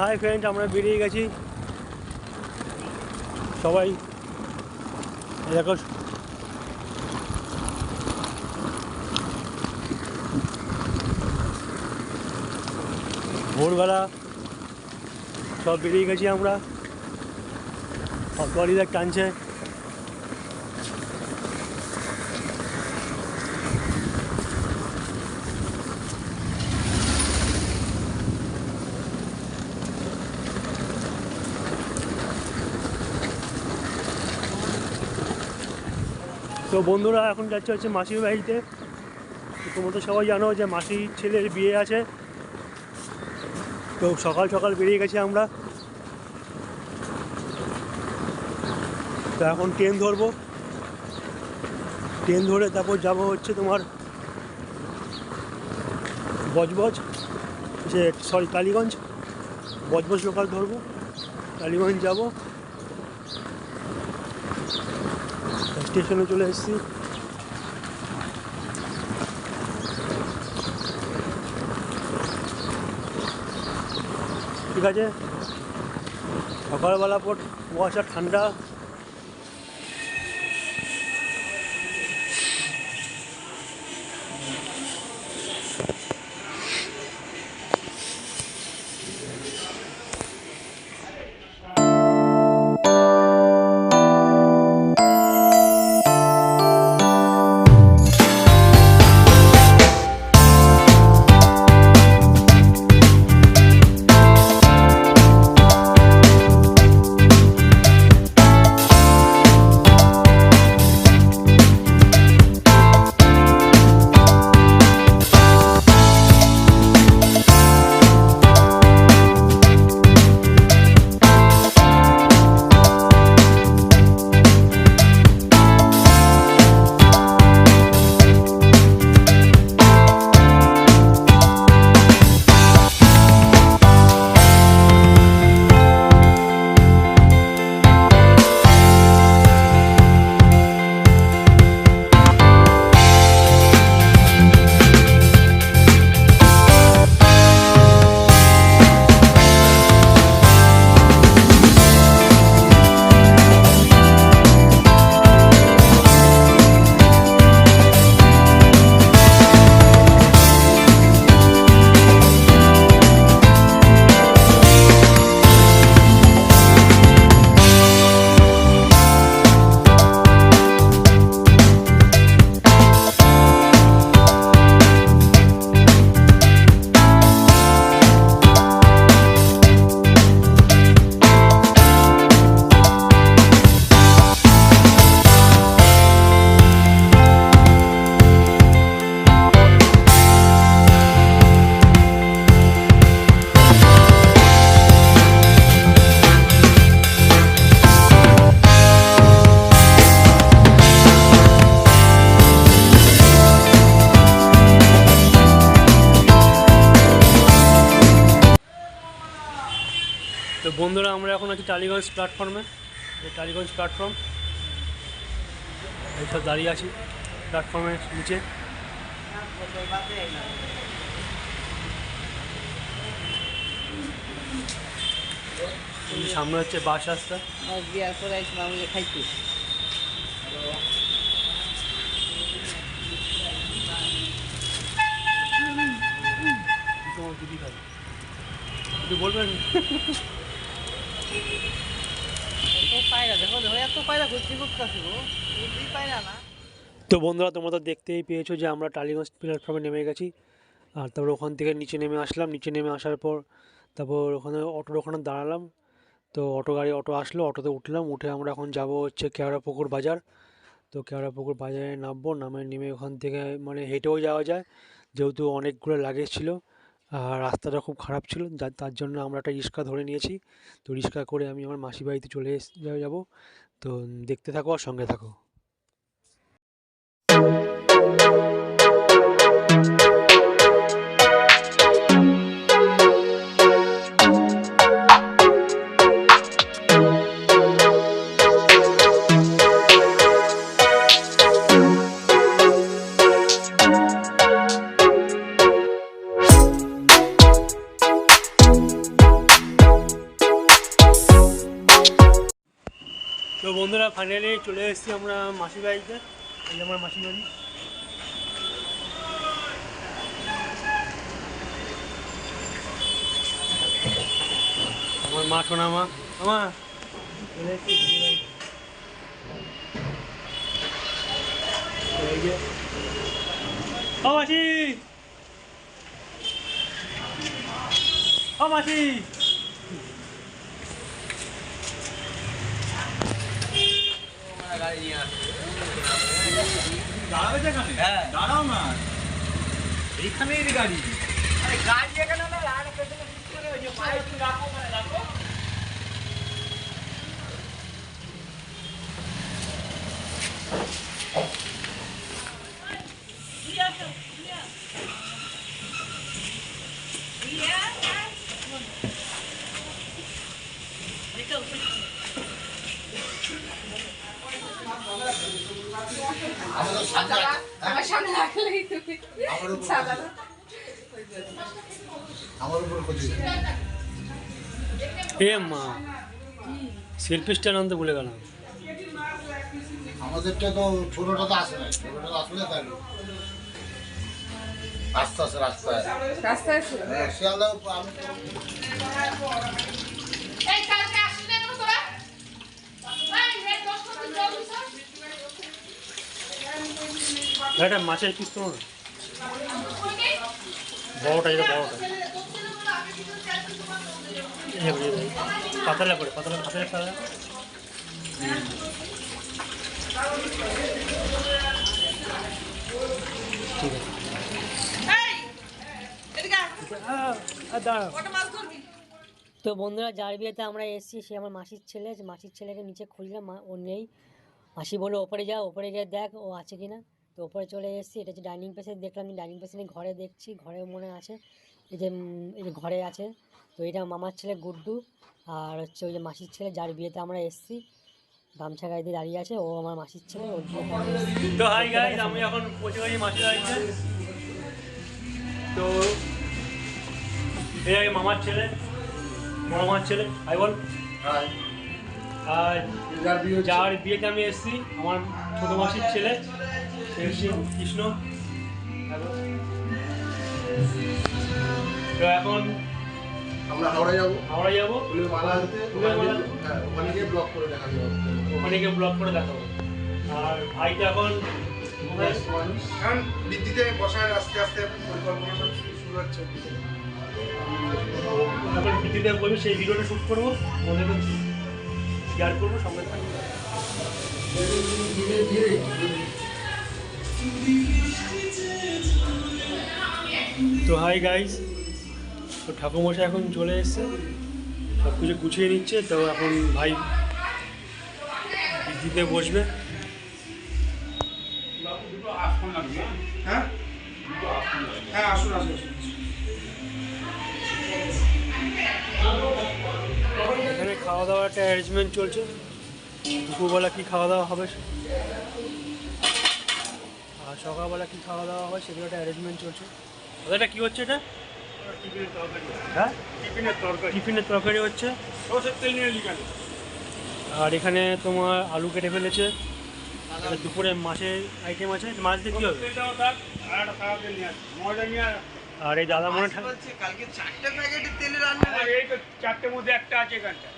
Hi friend, আমরা বেরিয়ে গেছি সবাই। দেখো ভোরবেলা সব বেরিয়ে গেছি আমরা, অটোয়ারিদের টানছে। তো বন্ধুরা এখন যাচ্ছে হচ্ছে মাসির বাড়িতে। তোমরা তো সবাই জানো যে মাসির ছেলের বিয়ে আছে, তো সকাল সকাল বেরিয়ে গেছি আমরা। তো এখন ট্রেন ধরবো, ট্রেন ধরে তারপর যাবো হচ্ছে তোমার বজবজ, টালিগঞ্জ। বজবজ লোকাল ধরবো, টালিগঞ্জ যাবো। স্টেশনে চলে এসেছি। ঠিক আছে, সকালবেলা পর কুয়াশা, ঠান্ডা। তো বন্ধুরা আমরা এখন আছি টালিগঞ্জ প্ল্যাটফর্মে। টালিগঞ্জ প্ল্যাটফর্ম, এইসব দাঁড়িয়ে আছি প্ল্যাটফর্মের নিচে। সামনে হচ্ছে বাস রাস্তা। খাইছি তোমার দিদি খাবে, একটু বলবেন? তো বন্ধুরা তোমরা তো দেখতেই পেয়েছো যে আমরা টালিগঞ্জ প্ল্যাটফর্মে নেমে গেছি। আর তারপর ওখান থেকে নিচে নেমে আসলাম। নিচে নেমে আসার পর তারপর ওখানে দাঁড়ালাম। তো অটো আসলো, অটোতে উঠলাম। উঠে আমরা এখন যাব হচ্ছে কেওড়াপুকুর বাজার। তো কেওড়াপুকুর বাজারে নেমে ওখান থেকে মানে হেঁটেও যাওয়া যায়, যেহেতু অনেকগুলো লাগেজ ছিল আর রাস্তাটা খুব খারাপ ছিল, তার জন্য আমরা একটা রিক্সা ধরে নিয়েছি। তো রিক্সা করে আমি আমার মাসির বাড়িতে চলে যাব। তো দেখতে থাকো আর সঙ্গে থাকো। ফাইনালি চলে এসেছি আমরা মাসির বাড়িতে। এই আমার মাসির বাড়ি। আমার মা শোনা মা আমা চলে এসেছি এই যে ও মাসি ও মাসি দাঁড়াবে যেখানে দাঁড়াও না, এইখানেই গাড়ি। গাড়ি এখানে না, রাখো। আমার সামনে রাখলেই তুমি আমার উপর ক্ষতি। এ মা সেলফি স্ট্যান্ড আনতে ভুলে গেলাম। আমাদেরটা তো ছোটটা তো আসে না, ছোটটা আসলে তাই আস্তে আস্তে রাস্তায় রাস্তায় শিয়ালদা আমি এই কালকে আসলে না তোরা এই 10 মিনিট জল দিছ এটা মাছের পিস তো না বড়টা, এটা বড়টা পাতলা করে পাতলা পাতলা পাতলা ঠিক আছে। তো বন্ধুরা, যার বিয়েতে আমরা এসেছি সে আমার মাসির ছেলে। মাসির ছেলেকে নিচে খুঁজলাম, ও নেই। মাসি বললো ওপরে যা, ওপরে গিয়ে দেখ ও আছে কি না। তো ওপরে চলে এসেছি। এটা হচ্ছে ডাইনিং পেসে, দেখলাম ডাইনিং পেসে ঘরে দেখছি, ঘরে মনে আছে এই যে ঘরে আছে। তো এটা মামার ছেলে গুড্ডু, আর হচ্ছে ওই যে মাসির ছেলে যার বিয়েতে আমরা এসেছি, গামছা গায়ে দিয়ে দাঁড়িয়ে আছে, ও আমার মাসির ছেলে। ওর তো হাই গাইস, আমি এখন পৌঁছে গেছি মাসির বাড়িতে। তো এই মামার ছেলে, মামার ছেলে হাই বল। আর যার বিয়েতে আমি এসেছি আমার ছোটো মাসির ছেলে কৃষ্ণ। তো এখন আমরা হাওড়া যাবো, হাওড়া যাবো, ফুলের মালা আনতে। ওখানে গিয়ে ব্লক করে দেখাবো, ওখানে গিয়ে ব্লক করে দেখাবো। আর ভাই তো এখন কারণ বৃদ্ধিতে বসায় আস্তে আস্তে পরিকল্পনা সব শুরু হচ্ছে। এখন ভিডিওটা বলবো, সেই ভিডিওটা শ্যুট করবো, ওদেরকে শেয়ার করবো, সঙ্গে থাকবো। তো হাই গাইস, তো ঠাকুরমশাই এখন চলে এসছে, সব কিছু গুছিয়ে নিচ্ছে। তো এখন ভাই দিতে বসবে। হ্যাঁ হ্যাঁ আসুন আসুন। এখানে খাওয়া দাওয়ার একটা অ্যারেঞ্জমেন্ট চলছে। দুপুরবেলা কী খাওয়া দাওয়া হবে আর সকালবেলা কী খাওয়া দাওয়া হয় সেগুলো একটা অ্যারেঞ্জমেন্ট চলছে। এটা কী হচ্ছে? এটা টিফিনের তরকারি। হ্যাঁ, টিফিনের তরকারি হচ্ছে। সরষের তেল নিয়ে লিখানো। আর এখানে তোমার আলু কেটে ফেলেছে। দুপুরে মাছের আইটেম আছে। মাছ দিয়ে কী হবে? আর এই দাদা মনে কালকে 4টে প্যাকেটের তেলে রান্না, এই তো 4টের মধ্যে একটা আছে এখানটা।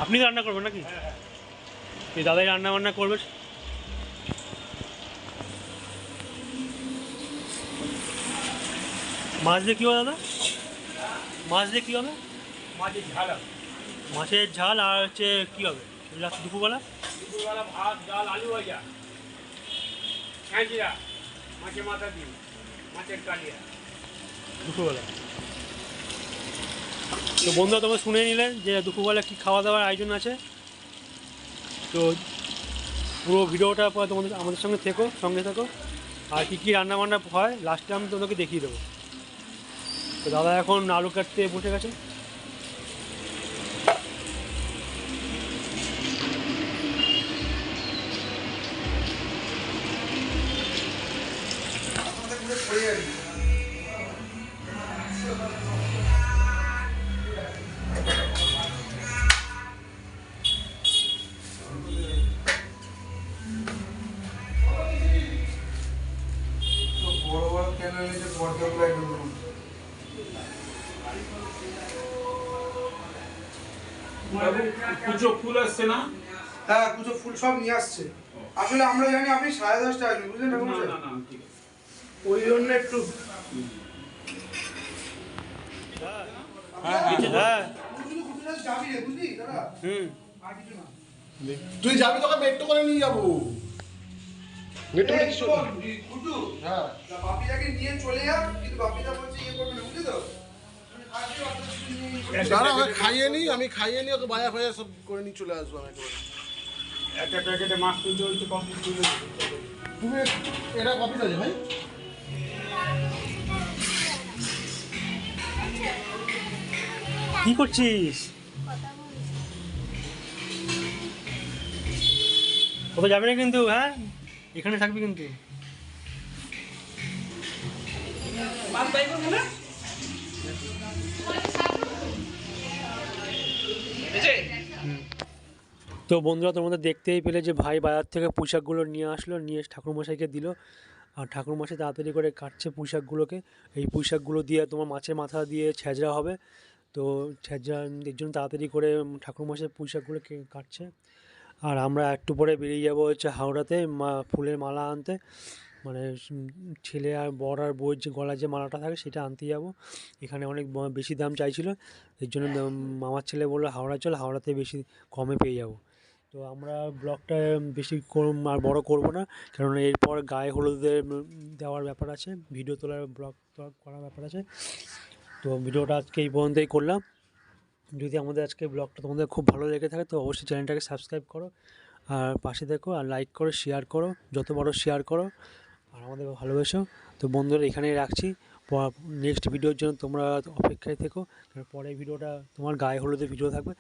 আপনি রান্না করবেন নাকি? এই দাদাই রান্না বান্না করবে। মাছ দিয়ে কী হবে দাদা? মাছ দিয়ে কী হবে? মাছের ঝাল, মাছের ঝাল। আর হচ্ছে কী হবে দুপুরবেলা? দুপুরবেলা ভাত, ডাল, আলু ভাজা, ঝাঁঝরা, মাছের মাথা দিয়ে, মাছের কালিয়া দুপুরবেলা। তো বন্ধুরা, তোমরা শুনে নিলেন যে দুপুরবেলা কী খাওয়া দাওয়ার আয়োজন আছে। তো পুরো ভিডিওটা পরে তোমাদের আমাদের সঙ্গে থেকো। আর কী কী রান্নাবান্না হয় লাস্টে আমি তোমাদেরকে দেখিয়ে দেবো। তো দাদা এখন আলু কাটতে বসে গেছে। করে নিয়েছে, পর্দাগুলো একদম পুজো ফুল আসছে না? হ্যাঁ পুজো ফুল সব নিয়ে আসছে। আসলে আমরা জানি আপনি 10:30 আসবেন, বুঝলেন না ঠাকুর না মশাই? না ঠিক আছে। ওই জন্য একটু হ্যাঁ যাবি রে, বুঝলি দাদা? আর কিছু না। তুই যাবি, তোকে মেট্রো করে নিয়ে যাবো। মেট্রো করে কিছু না। গুড্ডু, হ্যাঁ তা বাপিদাকে নিয়ে চলে যা, কিন্তু বাপিদা বলছে ইয়ে করবে না, বুঝলি তো? তুমি থাকবে, বাপিদাকে নিয়ে- দাঁড়া, ওকে খাইয়ে নিই, আমি খাইয়ে নিই, ওকে বাজার ফাজার সব করে নিয়ে চলে আসবো আমি একেবারে। একটা প্যাকেটে মাছ তুলতে হচ্ছে কমপ্লিট তুলে দেবে। তুমি এটা কপি আছে ভাই? কি করছিস? কোথাও যাবি না কিন্তু, হ্যাঁ এখানে থাকবি কিন্তু। তো বন্ধুরা তোমাদের দেখতেই পেলে যে ভাই বাজার থেকে পোশাকগুলো নিয়ে আসলো, নিয়ে এসে ঠাকুরমশাইকে দিল। আর ঠাকুরমশাই তাড়াতাড়ি করে কাটছে পোশাকগুলোকে। এই পোশাকগুলো দিয়ে তোমার মাছের মাথা দিয়ে ছেঁচড়া হবে। তো ছেঁচড়া এর জন্য তাড়াতাড়ি করে ঠাকুরমশাই পোশাকগুলো কাটছে। আর আমরা একটু পরে বেরিয়ে যাব হচ্ছে হাওড়াতে ফুলের মালা আনতে, মানে ছেলে আর বর আর বউয়ের যে গলায় যে মালাটা থাকে সেটা আনতে যাব। এখানে অনেক বেশি দাম চাইছিল, এর জন্য মামার ছেলে বললো হাওড়া চল, হাওড়াতে বেশি কমে পেয়ে যাব। তো আমরা ব্লগটা বেশি আর বড় করব না, কারণ এরপর গায়ে হলুদের দেওয়ার ব্যাপার আছে, ভিডিও তোলার ব্লগ করার ব্যাপার আছে। তো ভিডিওটা আজকে এই পর্যন্তই করলাম। যদি আমাদের আজকে ব্লগটা তোমাদের খুব ভালো লেগে থাকে তো অবশ্যই চ্যানেলটাকে সাবস্ক্রাইব করো, আর পাশে দেখো, আর লাইক করো, শেয়ার করো, যত বড় শেয়ার করো, আর আমাদের ভালোবেসো। তো বন্ধুরা এখানেই রাখছি, নেক্সট ভিডিওর জন্য তোমরা অপেক্ষায় থেকো, কারণ পরের ভিডিওটা তোমার গায়ে হলুদের ভিডিও থাকবে।